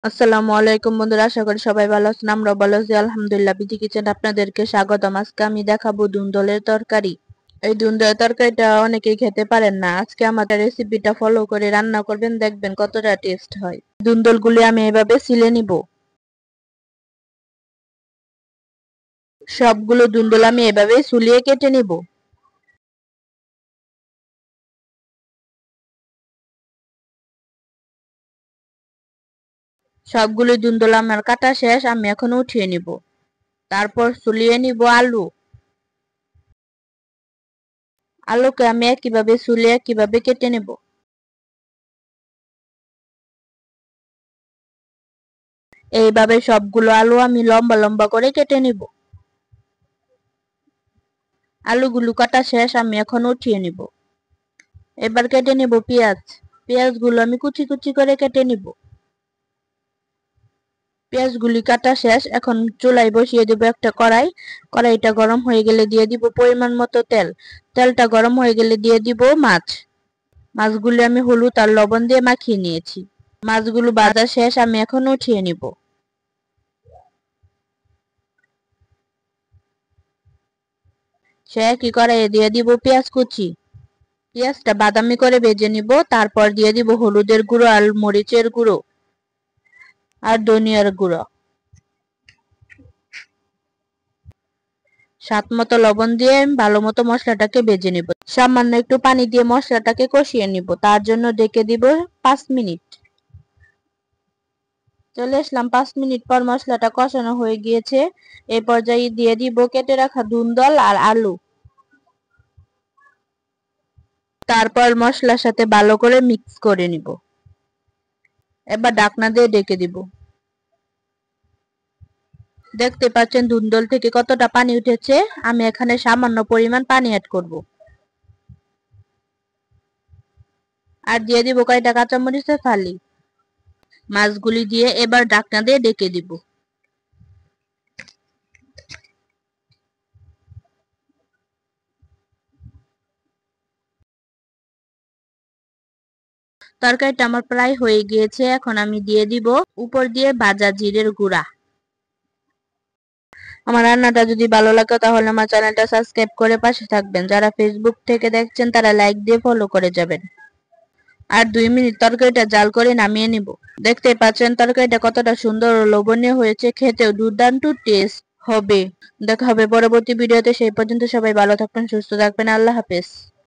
আসসালামু আলাইকুম বন্ধুরা, আশা করি সবাই ভালো আছেন। আমরা ভালো আছি আলহামদুলিল্লাহ। বিথি কিচেন আপনাদেরকে স্বাগতম। আজকে আমি দেখাবো দুন্দলের তরকারি। এই দুন্দলের তরকারিটা অনেকেই খেতে পারেন না। আজকে আমাদের রেসিপিটা ফলো করে রান্না করবেন, দেখবেন কতটা টেস্ট হয়। দুন্দলগুলি আমি এভাবে ছিলে নিব। সবগুলো দুন্দল আমি এভাবে সুলিয়ে কেটে নিব। সবগুলো দুন্দল আমার কাটা শেষ, আমি এখন উঠিয়ে নিব। তারপর সুলিয়ে নিব আলু। আলুকে আমি একইভাবে সুলিয়ে কিভাবে কেটে নেব। এইভাবে সবগুলো আলু আমি লম্বা লম্বা করে কেটে নিব। আলুগুলো কাটা শেষ, আমি এখন উঠিয়ে নিব। এবার কেটে নিব পেঁয়াজ। পেঁয়াজগুলো আমি কুচি কুচি করে কেটে নিব। পেঁয়াজগুলি কাটা শেষ, এখন চুলায় বসিয়ে দেব একটা কড়াই। কড়াইটা গরম হয়ে গেলে দিয়ে দিব পরিমাণ মতো তেল। তেলটা গরম হয়ে গেলে দিয়ে দিব মাছ। মাছগুলি আমি হলুদ আর লবণ দিয়ে মাখিয়ে নিয়েছি। মাছগুলো ভাজা শেষ, আমি এখন উঠিয়ে নিব। সে একই কড়াইয়ে দিয়ে দিব পেঁয়াজ কুচি। পেঁয়াজটা বাদামি করে ভেজে নিব। তারপর দিয়ে দিব হলুদের গুঁড়ো আর মরিচের গুঁড়ো আর ধনিয়ার গুঁড়ো। স্বাদ মতো লবণ দিয়ে ভালো মতো মশলাটাকে ভেজে নিব। সামান্য একটু পানি দিয়ে মশলাটাকে কষিয়ে নিব। তার জন্য ঢেকে দিব 5 মিনিট। চলে আসলাম 5 মিনিট পর, মশলাটা কষানো হয়ে গিয়েছে। এই পর্যায়ে দিয়ে দিব কেটে রাখা দুন্দল আর আলু। তারপর মশলার সাথে ভালো করে মিক্স করে নিব। এবার ঢাকনা দিয়ে ঢেকে দিব। দেখতে পাচ্ছেন দুন্দল থেকে কতটা পানি উঠেছে। আমি এখানে সামান্য পরিমাণ পানি অ্যাড করব। আর দিয়ে দিব কয়টা কাঁচামরিচের ফালি। মাছগুলি দিয়ে এবার ঢাকনা দিয়ে ঢেকে দিব। তরকারিটা আমার প্রায় হয়ে গিয়েছে। এখন আমি দিয়ে দিব উপর দিয়ে ভাজা জিরের গুঁড়া। আমার রান্নাটা যদি ভালো লাগে তাহলে আমার চ্যানেলটা সাবস্ক্রাইব করে পাশে থাকবেন। যারা ফেসবুক থেকে দেখছেন তারা লাইক দিয়ে ফলো করে যাবেন। আর 2 মিনিট তরকারিটা জাল করে নামিয়ে নিব। দেখতে পাচ্ছেন তরকারিটা কতটা সুন্দর ও লোভনীয় হয়েছে। খেতেও দুর্দান্ত টেস্ট হবে। দেখা হবে পরবর্তী ভিডিওতে। সেই পর্যন্ত সবাই ভালো থাকবেন, সুস্থ থাকবেন। আল্লাহ হাফেজ।